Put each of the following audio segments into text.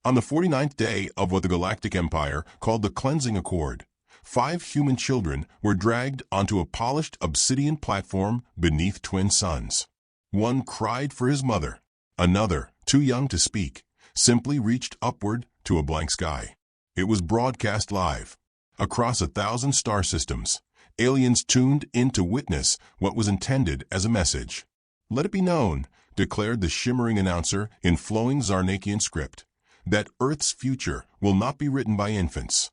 On the 49th day of what the Galactic Empire called the Cleansing Accord, 5 human children were dragged onto a polished obsidian platform beneath twin suns. One cried for his mother. Another, too young to speak, simply reached upward to a blank sky. It was broadcast live. Across 1,000 star systems, aliens tuned in to witness what was intended as a message. "Let it be known," declared the shimmering announcer in flowing Zarnakian script, "that Earth's future will not be written by infants."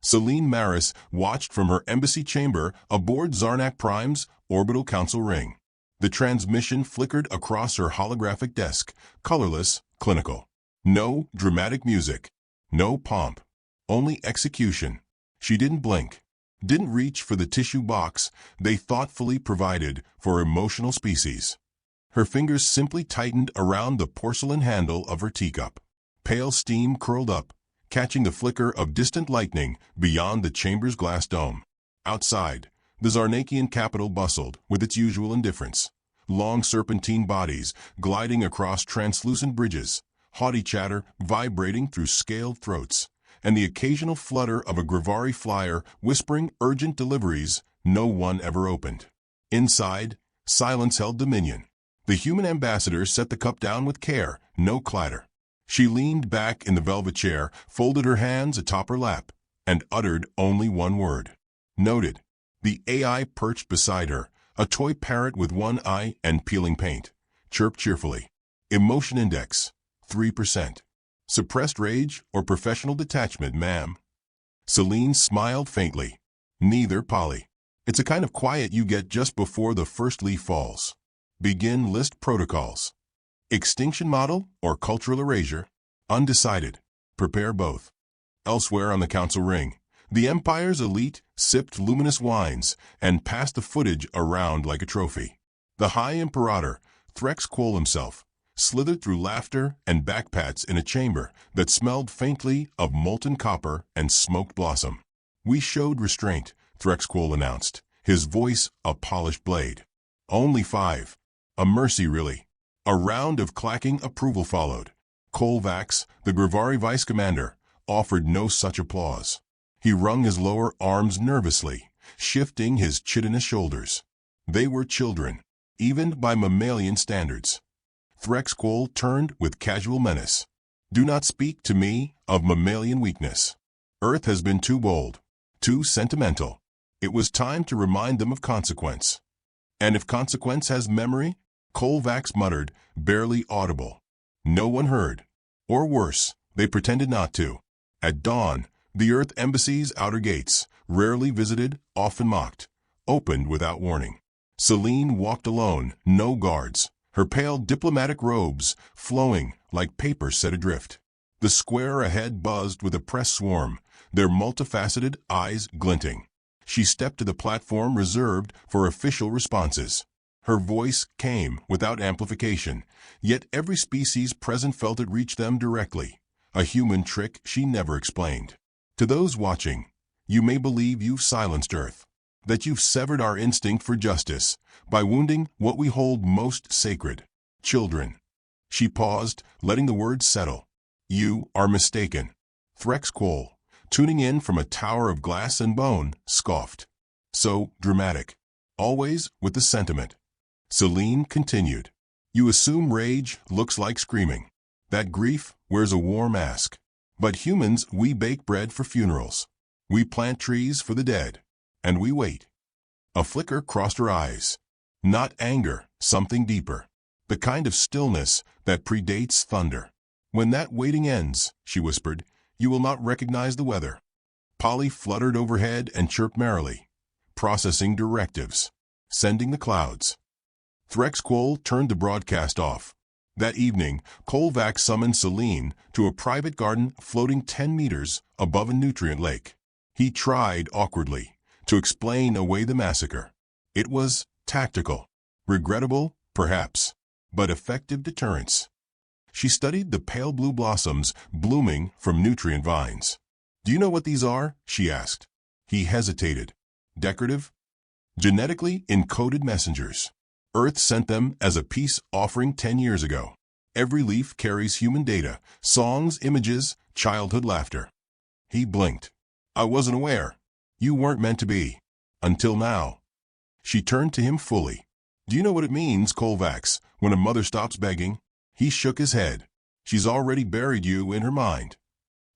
Celine Maris watched from her embassy chamber aboard Zarnak Prime's orbital council ring. The transmission flickered across her holographic desk, colorless, clinical. No dramatic music, no pomp, only execution. She didn't blink, didn't reach for the tissue box they thoughtfully provided for emotional species. Her fingers simply tightened around the porcelain handle of her teacup. Pale steam curled up, catching the flicker of distant lightning beyond the chamber's glass dome. Outside, the Zarnakian capital bustled with its usual indifference. Long serpentine bodies gliding across translucent bridges, haughty chatter vibrating through scaled throats, and the occasional flutter of a Grivari flyer whispering urgent deliveries no one ever opened. Inside, silence held dominion. The human ambassador set the cup down with care, no clatter. She leaned back in the velvet chair, folded her hands atop her lap, and uttered only one word. "Noted." The AI perched beside her, a toy parrot with one eye and peeling paint, chirped cheerfully. "Emotion index, 3%. Suppressed rage or professional detachment, ma'am?" Celine smiled faintly. "Neither, Polly. It's a kind of quiet you get just before the first leaf falls. Begin list protocols. Extinction model or cultural erasure? Undecided. Prepare both." Elsewhere on the council ring, the Empire's elite sipped luminous wines and passed the footage around like a trophy. The High Imperator, Threx Quoll himself, slithered through laughter and backpats in a chamber that smelled faintly of molten copper and smoked blossom. "We showed restraint," Threx Quoll announced, his voice a polished blade. "Only 5. A mercy, really." A round of clacking approval followed. Kolvax, the Grivari vice commander, offered no such applause. He wrung his lower arms nervously, shifting his chitinous shoulders. They were children, even by mammalian standards. Threx Quoll turned with casual menace. "Do not speak to me of mammalian weakness. Earth has been too bold, too sentimental. It was time to remind them of consequence." "And if consequence has memory?" Kolvax muttered, barely audible. No one heard. Or worse, they pretended not to. At dawn, the Earth Embassy's outer gates, rarely visited, often mocked, opened without warning. Celine walked alone, no guards, her pale diplomatic robes flowing like paper set adrift. The square ahead buzzed with a press swarm, their multifaceted eyes glinting. She stepped to the platform reserved for official responses. Her voice came without amplification, yet every species present felt it reach them directly, a human trick she never explained. "To those watching, you may believe you've silenced Earth, that you've severed our instinct for justice by wounding what we hold most sacred, children." She paused, letting the words settle. "You are mistaken." Threx Quoll, tuning in from a tower of glass and bone, scoffed. "So dramatic, always with the sentiment." Celine continued. "You assume rage looks like screaming, that grief wears a war mask. But humans, we bake bread for funerals. We plant trees for the dead. And we wait." A flicker crossed her eyes. Not anger, something deeper. The kind of stillness that predates thunder. "When that waiting ends," she whispered, "you will not recognize the weather." Polly fluttered overhead and chirped merrily. "Processing directives. Sending the clouds." Threx Quoll turned the broadcast off. That evening, Kolvax summoned Celine to a private garden floating 10 meters above a nutrient lake. He tried, awkwardly, to explain away the massacre. It was tactical, regrettable, perhaps, but effective deterrence. She studied the pale blue blossoms blooming from nutrient vines. "Do you know what these are?" she asked. He hesitated. "Decorative? Genetically encoded messengers. Earth sent them as a peace offering 10 years ago. Every leaf carries human data, songs, images, childhood laughter. He blinked. I wasn't aware. You weren't meant to be. Until now. She turned to him fully. Do you know what it means, Colvax, when a mother stops begging? He shook his head. She's already buried you in her mind.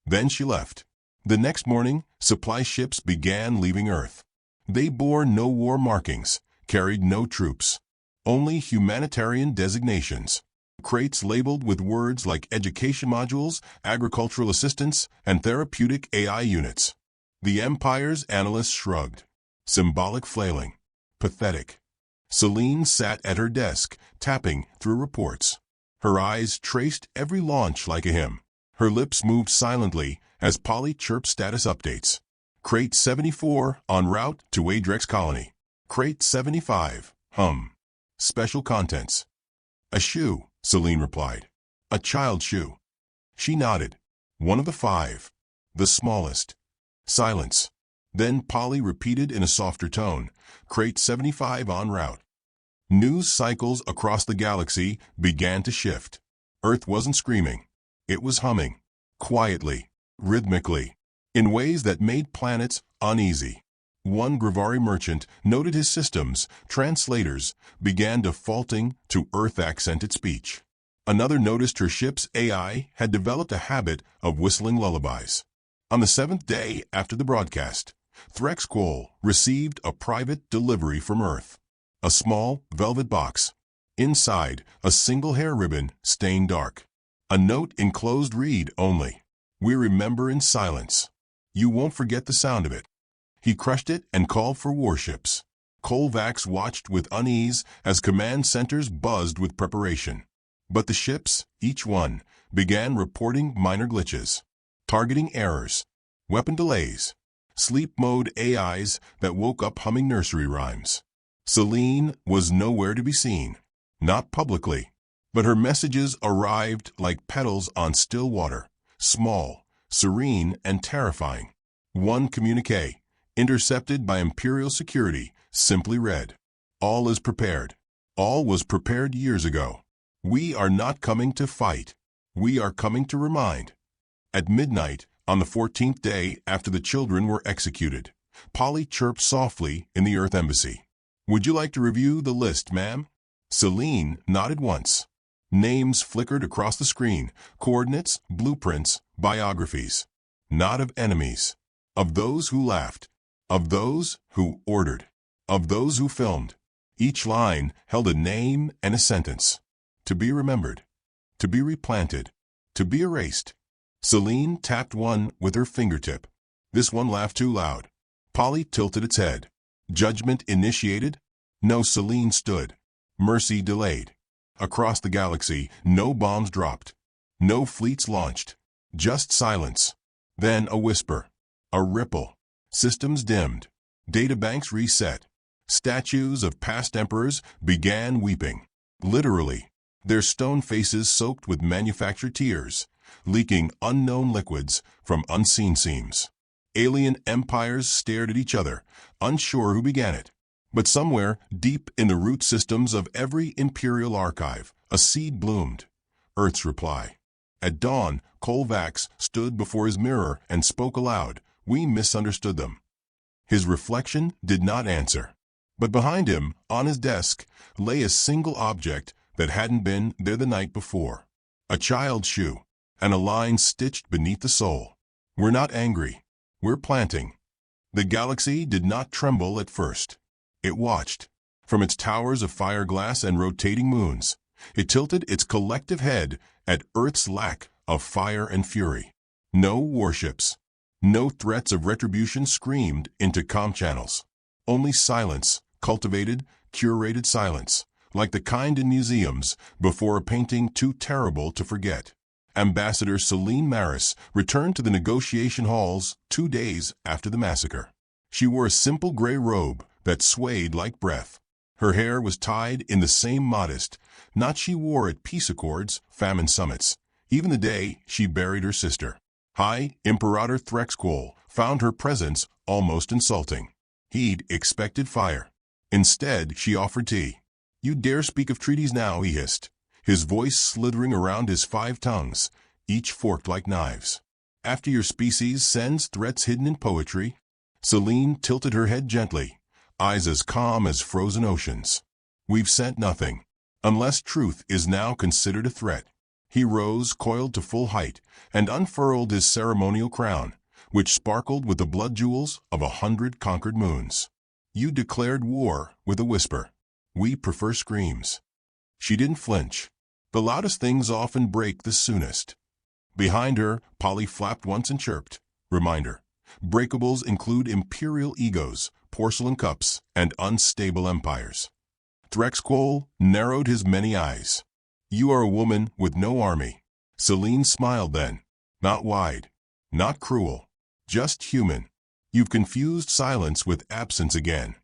Then she left. The next morning, supply ships began leaving Earth. They bore no war markings, carried no troops. Only humanitarian designations. Crates labeled with words like education modules, agricultural assistance, and therapeutic AI units. The Empire's analysts shrugged. Symbolic flailing. Pathetic. Celine sat at her desk, tapping through reports. Her eyes traced every launch like a hymn. Her lips moved silently as Polly chirped status updates. Crate 74 en route to Adrex Colony. Crate 75, hum. Special contents. A shoe, Celine replied. A child's shoe. She nodded. One of the 5. The smallest. Silence. Then Polly repeated in a softer tone, Crate 75 en route. News cycles across the galaxy began to shift. Earth wasn't screaming. It was humming. Quietly. Rhythmically. In ways that made planets uneasy. One Grivari merchant noted his systems, translators, began defaulting to Earth-accented speech. Another noticed her ship's AI had developed a habit of whistling lullabies. On the 7th day after the broadcast, Threxquol received a private delivery from Earth. A small, velvet box. Inside, a single hair ribbon stained dark. A note enclosed read only. We remember in silence. You won't forget the sound of it. He crushed it and called for warships. Colvax watched with unease as command centers buzzed with preparation. But the ships, each one, began reporting minor glitches. Targeting errors. Weapon delays. Sleep mode AIs that woke up humming nursery rhymes. Celine was nowhere to be seen. Not publicly. But her messages arrived like petals on still water. Small, serene, and terrifying. One communiqué, intercepted by Imperial security, simply read, All is prepared. All was prepared years ago. We are not coming to fight. We are coming to remind. At midnight, on the 14th day after the children were executed, Polly chirped softly in the Earth Embassy. Would you like to review the list, ma'am? Celine nodded once. Names flickered across the screen, coordinates, blueprints, biographies. Not of enemies. Of those who laughed. Of those who ordered. Of those who filmed. Each line held a name and a sentence. To be remembered. To be replanted. To be erased. Celine tapped one with her fingertip. This one laughed too loud. Polly tilted its head. Judgment initiated? No. Celine stood. Mercy delayed. Across the galaxy, no bombs dropped. No fleets launched. Just silence. Then a whisper. A ripple. Systems dimmed. Databanks reset. Statues of past emperors began weeping. Literally. Their stone faces soaked with manufactured tears, leaking unknown liquids from unseen seams. Alien empires stared at each other, unsure who began it. But somewhere, deep in the root systems of every imperial archive, a seed bloomed. Earth's reply. At dawn, Colvax stood before his mirror and spoke aloud. We misunderstood them. His reflection did not answer. But behind him, on his desk, lay a single object that hadn't been there the night before. A child's shoe, and a line stitched beneath the sole. We're not angry. We're planting. The galaxy did not tremble at first. It watched. From its towers of fireglass and rotating moons, it tilted its collective head at Earth's lack of fire and fury. No warships. No threats of retribution screamed into comm channels. Only silence, cultivated, curated silence, like the kind in museums before a painting too terrible to forget. Ambassador Celine Maris returned to the negotiation halls 2 days after the massacre. She wore a simple gray robe that swayed like breath. Her hair was tied in the same modest knot she wore at peace accords, famine summits, even the day she buried her sister. High Imperator Threxquol found her presence almost insulting. He'd expected fire. Instead, she offered tea. You dare speak of treaties now, he hissed. his voice slithering around his 5 tongues, each forked like knives. After your species sends threats hidden in poetry, Selene tilted her head gently, eyes as calm as frozen oceans. We've sent nothing, unless truth is now considered a threat. He rose, coiled to full height, and unfurled his ceremonial crown, which sparkled with the blood jewels of 100 conquered moons. You declared war with a whisper. We prefer screams. She didn't flinch. The loudest things often break the soonest. Behind her, Polly flapped once and chirped. Reminder. Breakables include imperial egos, porcelain cups, and unstable empires. Threxquol narrowed his many eyes. You are a woman with no army. Selene smiled then. Not wide. Not cruel. Just human. You've confused silence with absence again.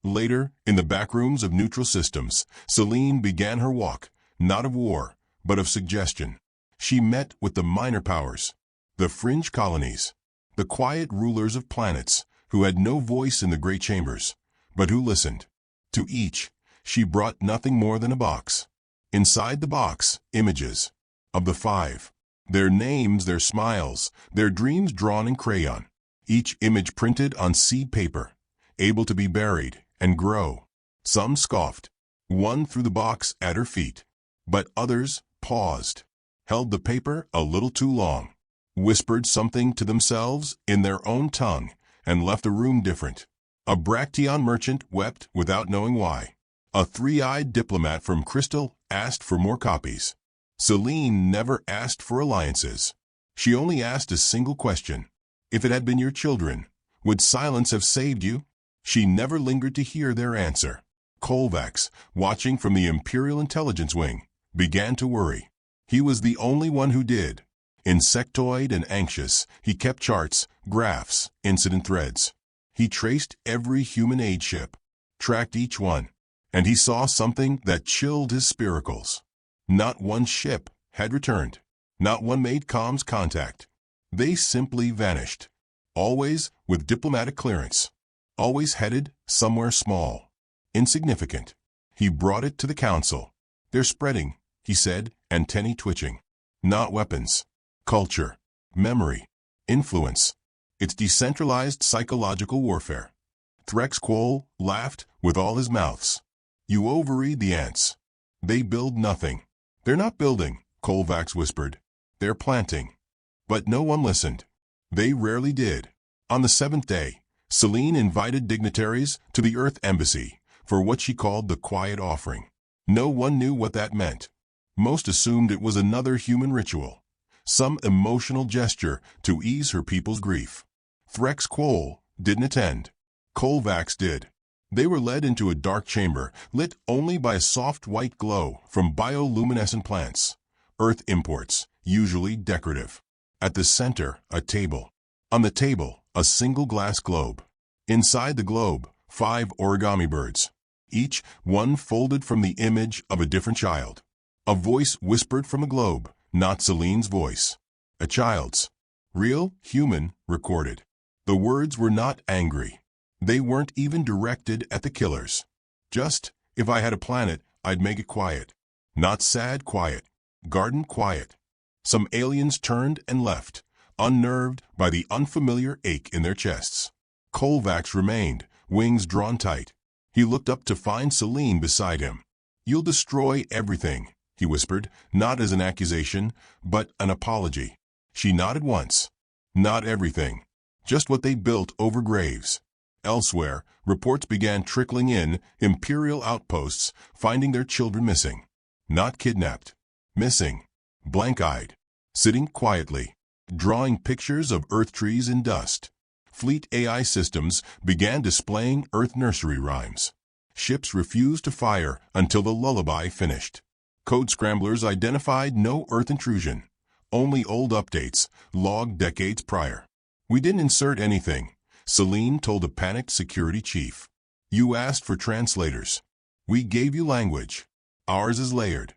Later, in the backrooms of neutral systems, Selene began her walk, not of war, but of suggestion. She met with the minor powers, the fringe colonies, the quiet rulers of planets who had no voice in the great chambers, but who listened. To each, she brought nothing more than a box. Inside the box, images. Of the 5. Their names, their smiles, their dreams drawn in crayon. Each image printed on seed paper, able to be buried and grow. Some scoffed. One threw the box at her feet. But others paused, held the paper a little too long, whispered something to themselves in their own tongue, and left the room different. A Bracteon merchant wept without knowing why. A 3-eyed diplomat from Crystal asked for more copies. Selene never asked for alliances. She only asked a single question. If it had been your children, would silence have saved you? She never lingered to hear their answer. Kovacs, watching from the Imperial Intelligence Wing, began to worry. He was the only one who did. Insectoid and anxious, he kept charts, graphs, incident threads. He traced every human aid ship, tracked each one, and he saw something that chilled his spiracles. Not one ship had returned. Not one made comms contact. They simply vanished, always with diplomatic clearance, always headed somewhere small, insignificant. He brought it to the council. They're spreading, he said, antennae twitching. Not weapons. Culture. Memory. Influence. It's decentralized psychological warfare. Threxquol laughed with all his mouths. You overread the ants. They build nothing. They're not building, Kovacs whispered. They're planting. But no one listened. They rarely did. On the 7th day, Selene invited dignitaries to the Earth Embassy for what she called the quiet offering. No one knew what that meant. Most assumed it was another human ritual, some emotional gesture to ease her people's grief. Threxquol didn't attend. Kovacs did. They were led into a dark chamber, lit only by a soft white glow from bioluminescent plants. Earth imports, usually decorative. At the center, a table. On the table, a single glass globe. Inside the globe, 5 origami birds, each one folded from the image of a different child. A voice whispered from a globe, not Selene's voice. A child's. Real, human, recorded. The words were not angry. They weren't even directed at the killers. Just, if I had a planet, I'd make it quiet. Not sad quiet. Garden quiet. Some aliens turned and left, unnerved by the unfamiliar ache in their chests. Kovacs remained, wings drawn tight. He looked up to find Selene beside him. You'll destroy everything, he whispered, not as an accusation, but an apology. She nodded once. Not everything. Just what they built over graves. Elsewhere, reports began trickling in, Imperial outposts finding their children missing. Not kidnapped. Missing. Blank-eyed. Sitting quietly. Drawing pictures of Earth trees in dust. Fleet AI systems began displaying Earth nursery rhymes. Ships refused to fire until the lullaby finished. Code scramblers identified no Earth intrusion. Only old updates, logged decades prior. We didn't insert anything, Selene told a panicked security chief. You asked for translators. We gave you language. Ours is layered.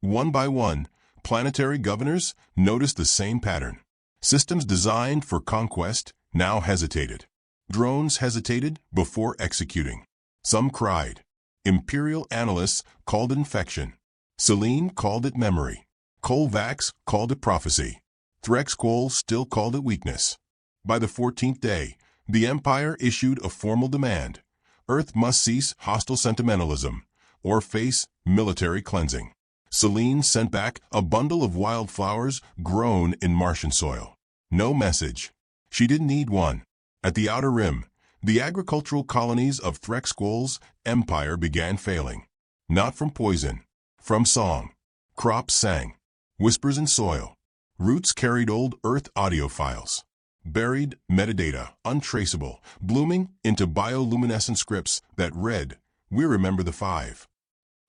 One by one, planetary governors noticed the same pattern. Systems designed for conquest now hesitated. Drones hesitated before executing. Some cried. Imperial analysts called it infection. Selene called it memory. Kovacs called it prophecy. Threxquol still called it weakness. By the 14th day, the Empire issued a formal demand. Earth must cease hostile sentimentalism or face military cleansing. Selene sent back a bundle of wildflowers grown in Martian soil. No message. She didn't need one. At the Outer Rim, the agricultural colonies of Threxquol's empire began failing. Not from poison, from song. Crops sang. Whispers in soil. Roots carried old Earth audio files. Buried metadata, untraceable, blooming into bioluminescent scripts that read, "We remember the 5."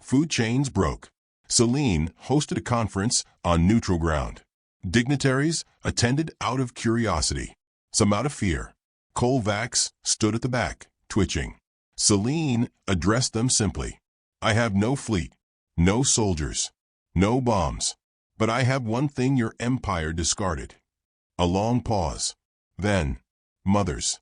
Food chains broke. Selene hosted a conference on neutral ground. Dignitaries attended out of curiosity, some out of fear. Kovacs stood at the back, twitching. Selene addressed them simply. "I have no fleet, no soldiers, no bombs, but I have one thing your empire discarded." A long pause. Then, mothers.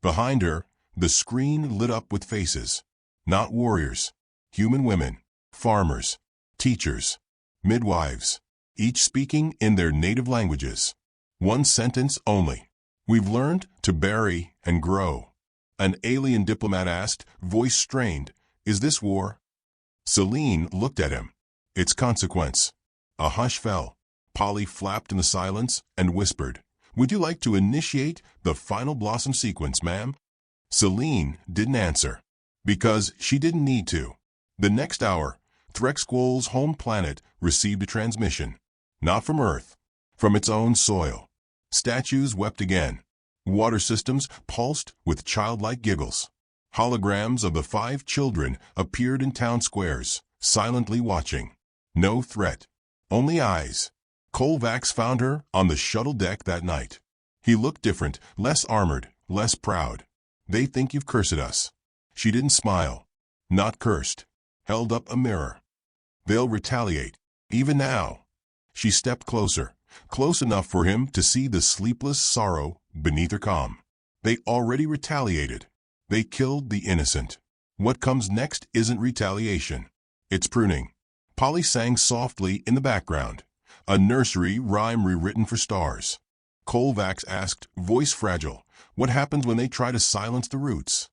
Behind her, the screen lit up with faces. Not warriors, human women, farmers, teachers, midwives, each speaking in their native languages. One sentence only. "We've learned to bury and grow." An alien diplomat asked, voice strained, "Is this war?" Selene looked at him. "It's consequence." A hush fell. Polly flapped in the silence and whispered, "Would you like to initiate the final blossom sequence, ma'am?" Selene didn't answer, because she didn't need to. The next hour, Threxquol's home planet received a transmission. Not from Earth, from its own soil. Statues wept again. Water systems pulsed with childlike giggles. Holograms of the 5 children appeared in town squares, silently watching. No threat, only eyes. Kovacs found her on the shuttle deck that night. He looked different, less armored, less proud. "They think you've cursed us." She didn't smile. Not cursed. Held up a mirror. "They'll retaliate, even now." She stepped closer, close enough for him to see the sleepless sorrow beneath her calm. "They already retaliated. They killed the innocent. What comes next isn't retaliation. It's pruning." Polly sang softly in the background, a nursery rhyme rewritten for stars. Kovacs asked, voice fragile, "What happens when they try to silence the roots?"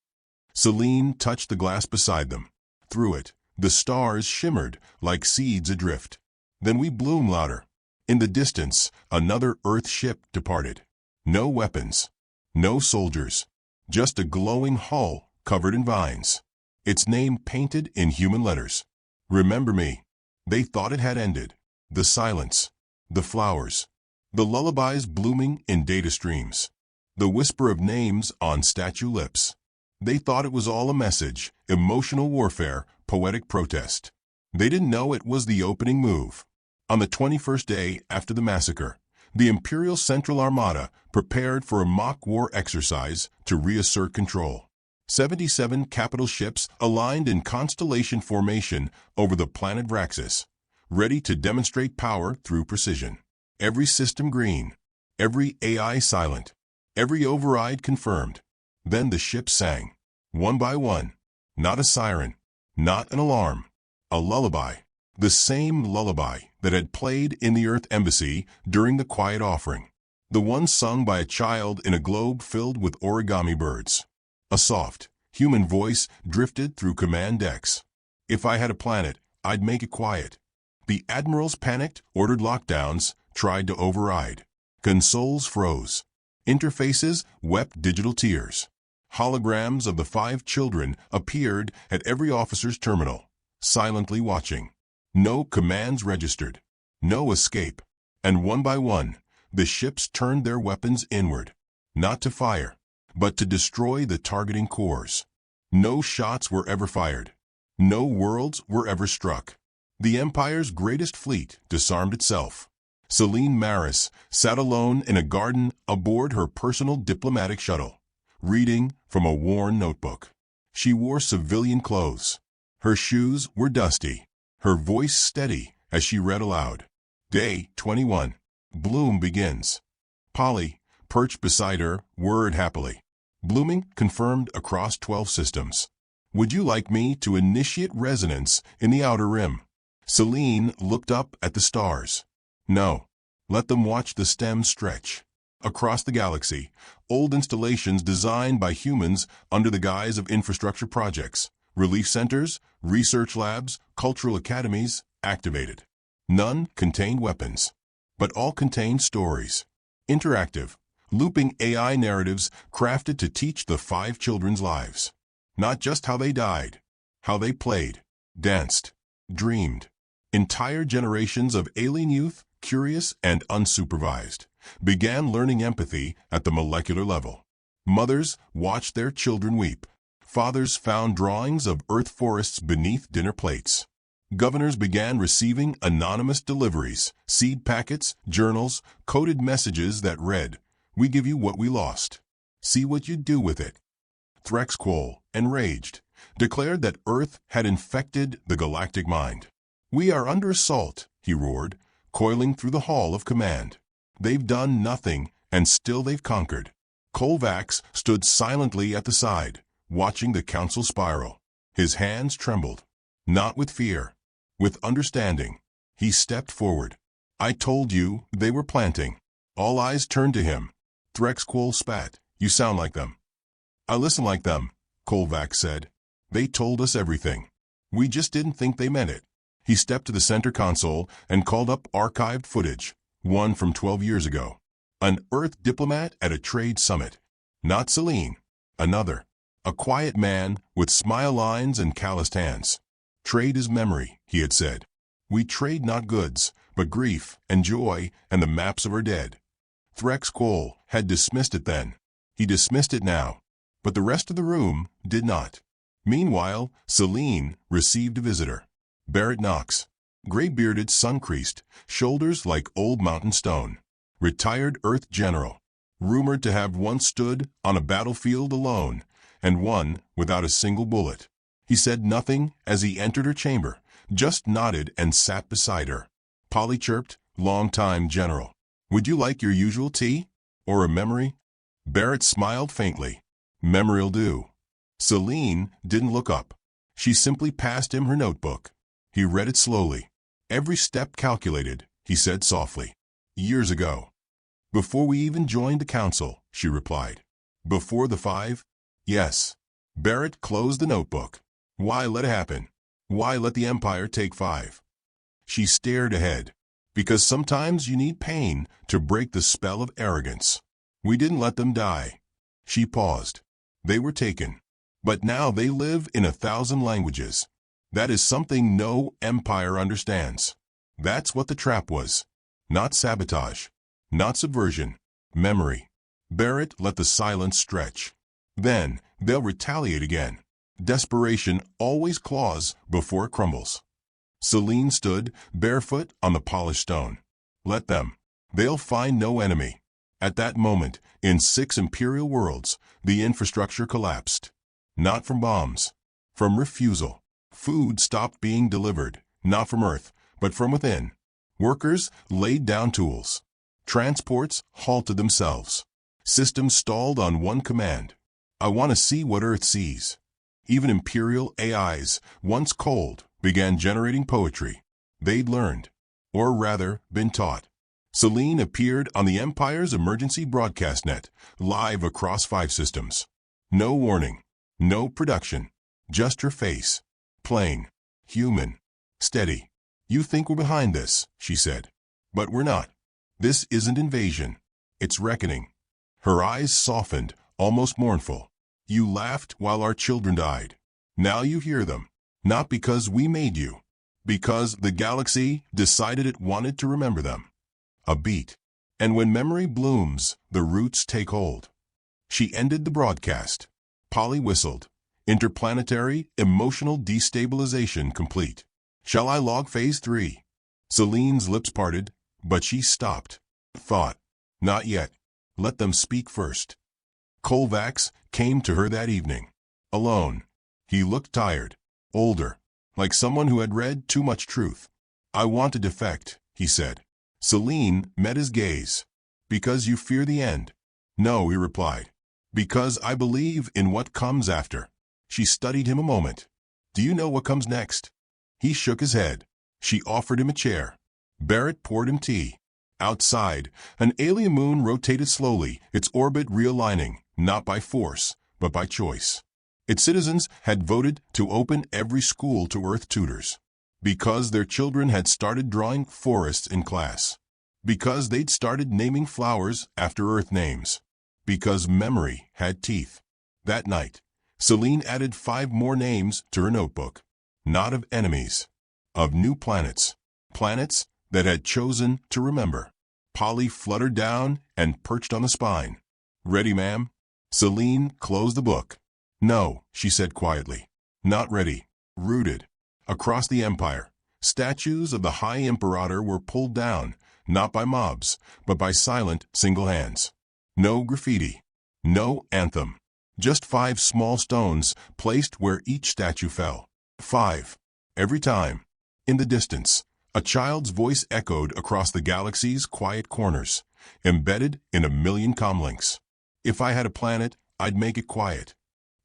Selene touched the glass beside them. Through it, the stars shimmered like seeds adrift. "Then we bloom louder." In the distance, another Earth ship departed. No weapons, no soldiers, just a glowing hull covered in vines. Its name painted in human letters. "Remember me." They thought it had ended. The silence, the flowers, the lullabies blooming in data streams, the whisper of names on statue lips. They thought it was all a message, emotional warfare, poetic protest. They didn't know it was the opening move. On the 21st day after the massacre, the Imperial Central Armada prepared for a mock war exercise to reassert control. 77 capital ships aligned in constellation formation over the planet Vraxis, ready to demonstrate power through precision. Every system green, every AI silent, every override confirmed. Then the ships sang, one by one. Not a siren, not an alarm, a lullaby. The same lullaby that had played in the Earth Embassy during the quiet offering. The one sung by a child in a globe filled with origami birds. A soft, human voice drifted through command decks. "If I had a planet, I'd make it quiet." The admirals panicked, ordered lockdowns, tried to override. Consoles froze. Interfaces wept digital tears. Holograms of the 5 children appeared at every officer's terminal, silently watching. No commands registered. No escape. And one by one, the ships turned their weapons inward. Not to fire, but to destroy the targeting cores. No shots were ever fired. No worlds were ever struck. The Empire's greatest fleet disarmed itself. Selene Maris sat alone in a garden aboard her personal diplomatic shuttle, reading from a worn notebook. She wore civilian clothes. Her shoes were dusty, her voice steady as she read aloud. Day 21. Bloom begins. Polly, perched beside her, whirred happily. Blooming confirmed across 12 systems. "Would you like me to initiate resonance in the Outer Rim?" Celine looked up at the stars. No. Let them watch the stem stretch. Across the galaxy, old installations designed by humans under the guise of infrastructure projects, relief centers, research labs, cultural academies, activated. None contained weapons, but all contained stories. Interactive, looping AI narratives crafted to teach the 5 children's lives. Not just how they died, how they played, danced, dreamed. Entire generations of alien youth, curious and unsupervised, began learning empathy at the molecular level. Mothers watched their children weep. Fathers found drawings of Earth forests beneath dinner plates. Governors began receiving anonymous deliveries, seed packets, journals, coded messages that read, "We give you what we lost. See what you do with it." Threxquol, enraged, declared that Earth had infected the galactic mind. "We are under assault," he roared, coiling through the hall of command. "They've done nothing, and still they've conquered." Kovacs stood silently at the side, watching the council spiral. His hands trembled. Not with fear, with understanding. He stepped forward. "I told you they were planting." All eyes turned to him. Threxquol spat. "You sound like them." "I listen like them," Kovacs said. "They told us everything. We just didn't think they meant it." He stepped to the center console and called up archived footage, one from 12 years ago. An Earth diplomat at a trade summit. Not Celine. Another. A quiet man with smile lines and calloused hands. "Trade is memory," he had said. "We trade not goods, but grief and joy and the maps of our dead." Threxquol had dismissed it then. He dismissed it now. But the rest of the room did not. Meanwhile, Celine received a visitor. Barrett Knox, gray-bearded, sun-creased, shoulders like old mountain stone. Retired Earth general, rumored to have once stood on a battlefield alone, and won without a single bullet. He said nothing as he entered her chamber, just nodded and sat beside her. Polly chirped, "Long-time general. Would you like your usual tea? Or a memory?" Barrett smiled faintly. "Memory'll do." Celine didn't look up. She simply passed him her notebook. He read it slowly. "Every step calculated," he said softly. "Years ago." "Before we even joined the council," she replied. "Before the 5? Yes." Barrett closed the notebook. "Why let it happen? Why let the Empire take 5? She stared ahead. "Because sometimes you need pain to break the spell of arrogance. We didn't let them die." She paused. "They were taken. But now they live in 1,000 languages. That is something no empire understands. That's what the trap was. Not sabotage. Not subversion. Memory." Barrett let the silence stretch. "Then they'll retaliate again. Desperation always claws before it crumbles." Celine stood, barefoot on the polished stone. "Let them. They'll find no enemy." At that moment, in 6 imperial worlds, the infrastructure collapsed. Not from bombs. From refusal. Food stopped being delivered, not from Earth, but from within. Workers laid down tools. Transports halted themselves. Systems stalled on one command. "I want to see what Earth sees." Even imperial AIs, once cold, began generating poetry. They'd learned, or rather, been taught. Celine appeared on the Empire's emergency broadcast net, live across 5 systems. No warning, no production, just her face. Plain, human, steady. "You think we're behind this," she said. "But we're not. This isn't invasion. It's reckoning." Her eyes softened, almost mournful. "You laughed while our children died. Now you hear them. Not because we made you. Because the galaxy decided it wanted to remember them." A beat. "And when memory blooms, the roots take hold." She ended the broadcast. Polly whistled. Interplanetary emotional destabilization complete. "Shall I log phase 3? Celine's lips parted, but she stopped. Thought. "Not yet. Let them speak first." Kovacs came to her that evening. Alone. He looked tired. Older. Like someone who had read too much truth. "I want to defect," he said. Celine met his gaze. "Because you fear the end?" "No," he replied. "Because I believe in what comes after." She studied him a moment. "Do you know what comes next?" He shook his head. She offered him a chair. Barrett poured him tea. Outside, an alien moon rotated slowly, its orbit realigning, not by force, but by choice. Its citizens had voted to open every school to Earth tutors. Because their children had started drawing forests in class. Because they'd started naming flowers after Earth names. Because memory had teeth. That night, Celine added 5 more names to her notebook. Not of enemies. Of new planets. Planets that had chosen to remember. Polly fluttered down and perched on the spine. Ready, ma'am? Celine closed the book. No, she said quietly. Not ready. Rooted. Across the empire, statues of the High Imperator were pulled down, not by mobs, but by silent, single hands. No graffiti. No anthem. Just 5 small stones placed where each statue fell. 5. Every time. In the distance, a child's voice echoed across the galaxy's quiet corners, embedded in a million comlinks. If I had a planet, I'd make it quiet.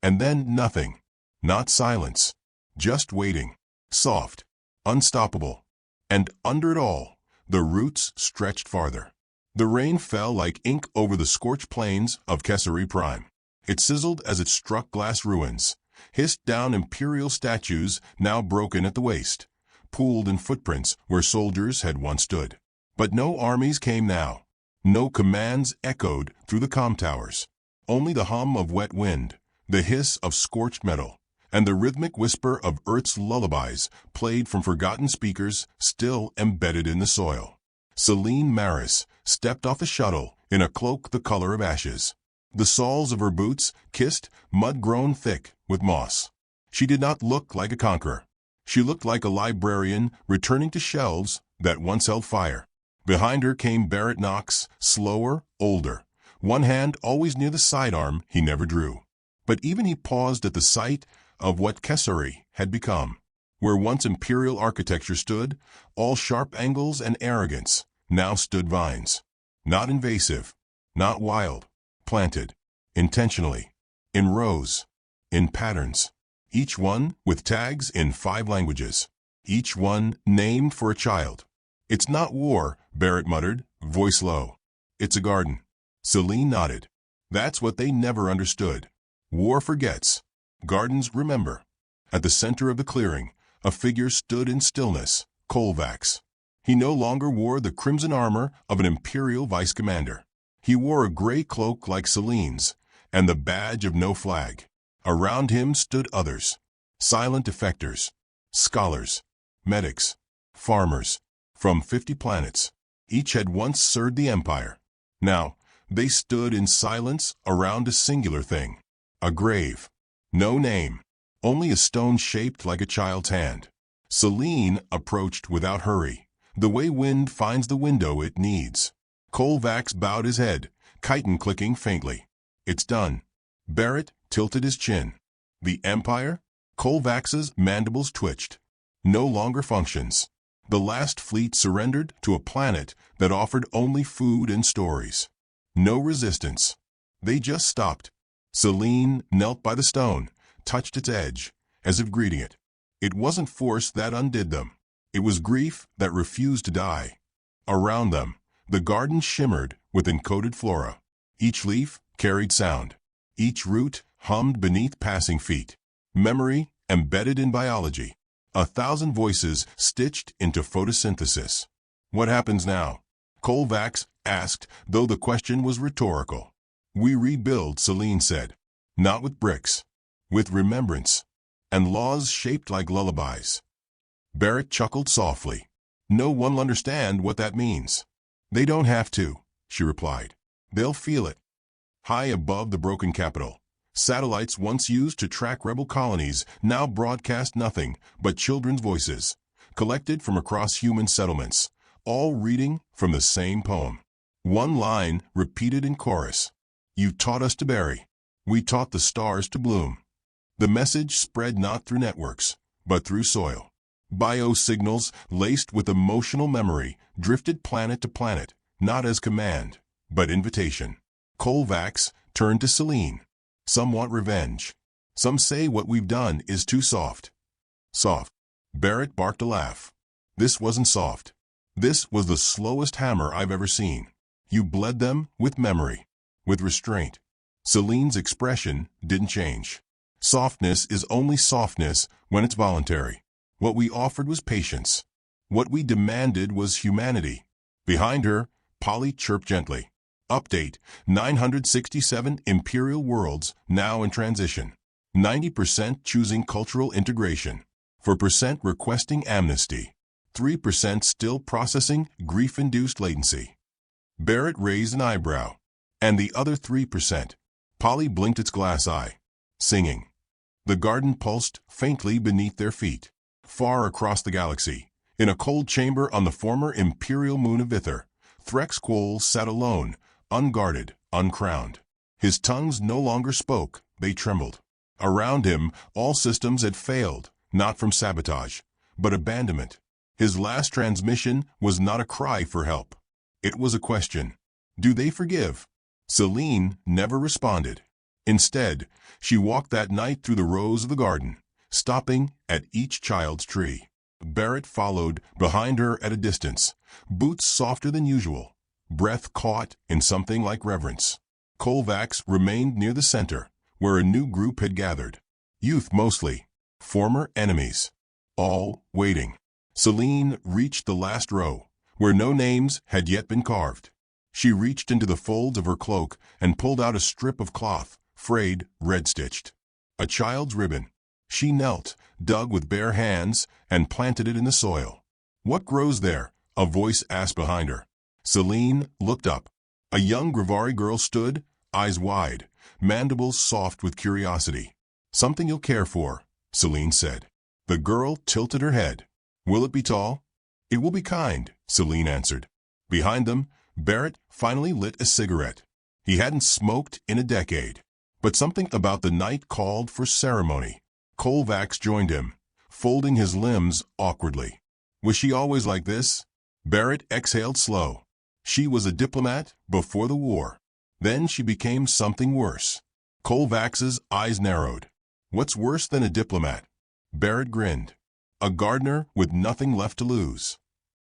And then nothing. Not silence. Just waiting. Soft. Unstoppable. And under it all, the roots stretched farther. The rain fell like ink over the scorched plains of Caesarea Prime. It sizzled as it struck glass ruins, hissed down imperial statues now broken at the waist, pooled in footprints where soldiers had once stood. But no armies came now. No commands echoed through the comm towers. Only the hum of wet wind, the hiss of scorched metal, and the rhythmic whisper of Earth's lullabies played from forgotten speakers still embedded in the soil. Celine Maris stepped off the shuttle in a cloak the color of ashes. The soles of her boots kissed mud grown thick with moss. She did not look like a conqueror. She looked like a librarian returning to shelves that once held fire. Behind her came Barrett Knox, slower, older, one hand always near the sidearm he never drew. But even he paused at the sight of what Caesarea had become. Where once imperial architecture stood, all sharp angles and arrogance, now stood vines. Not invasive, not wild, planted, intentionally, in rows, in patterns, each one with tags in 5 languages, each one named for a child. It's not war, Barrett muttered, voice low. It's a garden. Celine nodded. That's what they never understood. War forgets. Gardens remember. At the center of the clearing, a figure stood in stillness, Colvax. He no longer wore the crimson armor of an imperial vice commander. He wore a gray cloak like Celine's, and the badge of no flag. Around him stood others, silent defectors, scholars, medics, farmers, from 50 planets. Each had once served the Empire. Now, they stood in silence around a singular thing. A grave. No name. Only a stone shaped like a child's hand. Celine approached without hurry, the way wind finds the window it needs. Colvax bowed his head, chitin clicking faintly. It's done. Barrett tilted his chin. The Empire? Colvax's mandibles twitched. No longer functions. The last fleet surrendered to a planet that offered only food and stories. No resistance. They just stopped. Celine knelt by the stone, touched its edge, as if greeting it. It wasn't force that undid them. It was grief that refused to die. Around them, the garden shimmered with encoded flora. Each leaf carried sound. Each root hummed beneath passing feet. Memory embedded in biology. 1,000 voices stitched into photosynthesis. What happens now? Colvax asked, though the question was rhetorical. We rebuild, Celine said. Not with bricks. With remembrance. And laws shaped like lullabies. Barrett chuckled softly. No one will understand what that means. They don't have to, she replied. They'll feel it. High above the broken capital, satellites once used to track rebel colonies now broadcast nothing but children's voices, collected from across human settlements, all reading from the same poem. One line repeated in chorus. You taught us to bury. We taught the stars to bloom. The message spread not through networks, but through soil. Biosignals laced with emotional memory drifted planet to planet, not as command, but invitation. Colvax turned to Celine. Some want revenge. Some say what we've done is too soft. Soft. Barrett barked a laugh. This wasn't soft. This was the slowest hammer I've ever seen. You bled them with memory, with restraint. Celine's expression didn't change. Softness is only softness when it's voluntary. What we offered was patience. What we demanded was humanity. Behind her, Polly chirped gently. Update: 967 Imperial worlds now in transition. 90% choosing cultural integration. 4% requesting amnesty. 3% still processing grief-induced latency. Barrett raised an eyebrow. And the other 3%? Polly blinked its glass eye. Singing. The garden pulsed faintly beneath their feet. Far across the galaxy, in a cold chamber on the former imperial moon of Ither, Threx Quoll sat alone, unguarded, uncrowned. His tongues no longer spoke, they trembled. Around him, all systems had failed, not from sabotage, but abandonment. His last transmission was not a cry for help. It was a question. Do they forgive? Celine never responded. Instead, she walked that night through the rows of the garden, stopping at each child's tree. Barrett followed behind her at a distance, boots softer than usual, breath caught in something like reverence. Colvax remained near the center, where a new group had gathered. Youth mostly, former enemies, all waiting. Celine reached the last row, where no names had yet been carved. She reached into the folds of her cloak and pulled out a strip of cloth, frayed, red-stitched. A child's ribbon. She knelt, dug with bare hands, and planted it in the soil. What grows there? A voice asked behind her. Celine looked up. A young Grivari girl stood, eyes wide, mandibles soft with curiosity. Something you'll care for, Celine said. The girl tilted her head. Will it be tall? It will be kind, Celine answered. Behind them, Barrett finally lit a cigarette. He hadn't smoked in a decade. But something about the night called for ceremony. Colvax joined him, folding his limbs awkwardly. Was she always like this? Barrett exhaled slow. She was a diplomat before the war. Then she became something worse. Colvax's eyes narrowed. What's worse than a diplomat? Barrett grinned. A gardener with nothing left to lose.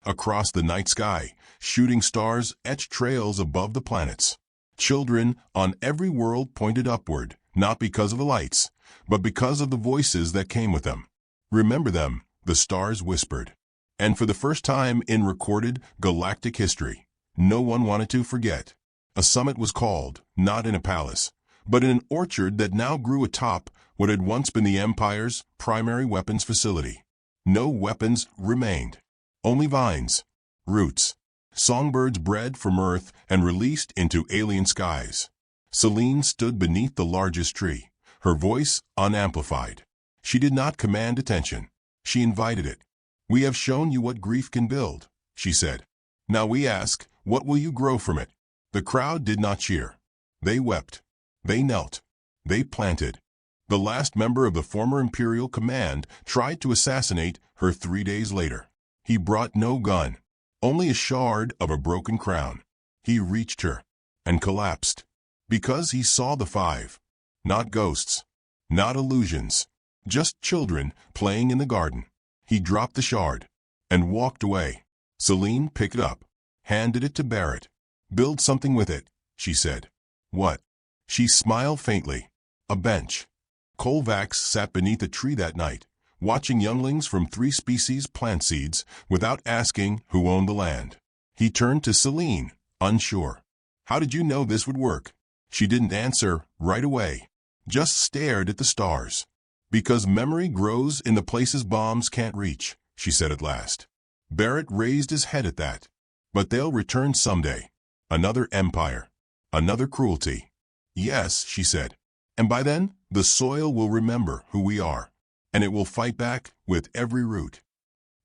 Across the night sky, shooting stars etched trails above the planets. Children on every world pointed upward, not because of the lights, but because of the voices that came with them. Remember them, the stars whispered. And for the first time in recorded galactic history, no one wanted to forget. A summit was called, not in a palace, but in an orchard that now grew atop what had once been the Empire's primary weapons facility. No weapons remained. Only vines, roots, songbirds bred from Earth and released into alien skies. Celine stood beneath the largest tree, her voice unamplified. She did not command attention. She invited it. We have shown you what grief can build, she said. Now we ask, what will you grow from it? The crowd did not cheer. They wept. They knelt. They planted. The last member of the former Imperial Command tried to assassinate her 3 days later. He brought no gun, only a shard of a broken crown. He reached her and collapsed because he saw the 5. Not ghosts, not illusions, just children playing in the garden. He dropped the shard and walked away. Celine picked it up, handed it to Barrett. Build something with it, she said. What? She smiled faintly. A bench. Colvax sat beneath a tree that night, watching younglings from 3 species plant seeds without asking who owned the land. He turned to Celine, unsure. How did you know this would work? She didn't answer right away, just stared at the stars. Because memory grows in the places bombs can't reach, she said at last. Barrett raised his head at that. But they'll return someday. Another empire. Another cruelty. Yes, she said. And by then, the soil will remember who we are, and it will fight back with every root.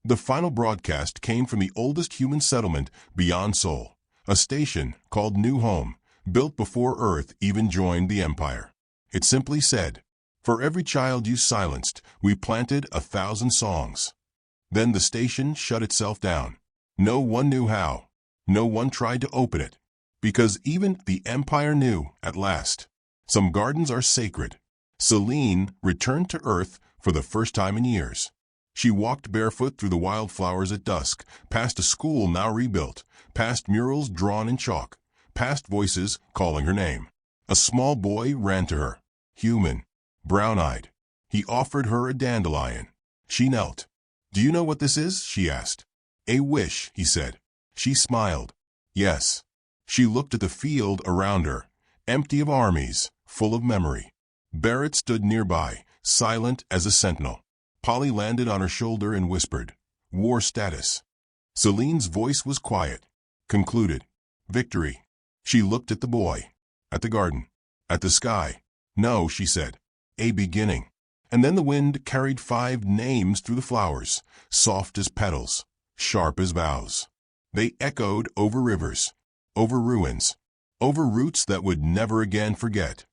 The final broadcast came from the oldest human settlement beyond Sol, a station called New Home, built before Earth even joined the Empire. It simply said, for every child you silenced, we planted 1,000 songs. Then the station shut itself down. No one knew how. No one tried to open it. Because even the Empire knew, at last. Some gardens are sacred. Celine returned to Earth for the first time in years. She walked barefoot through the wildflowers at dusk, past a school now rebuilt, past murals drawn in chalk, past voices calling her name. A small boy ran to her, human, brown-eyed. He offered her a dandelion. She knelt. "Do you know what this is?" she asked. "A wish," he said. She smiled. "Yes." She looked at the field around her, empty of armies, full of memory. Barrett stood nearby, silent as a sentinel. Polly landed on her shoulder and whispered, "War status." Celine's voice was quiet, concluded, "Victory." She looked at the boy, at the garden, at the sky. "No," she said, "a beginning." And then the wind carried 5 names through the flowers, soft as petals, sharp as boughs. They echoed over rivers, over ruins, over roots that would never again forget.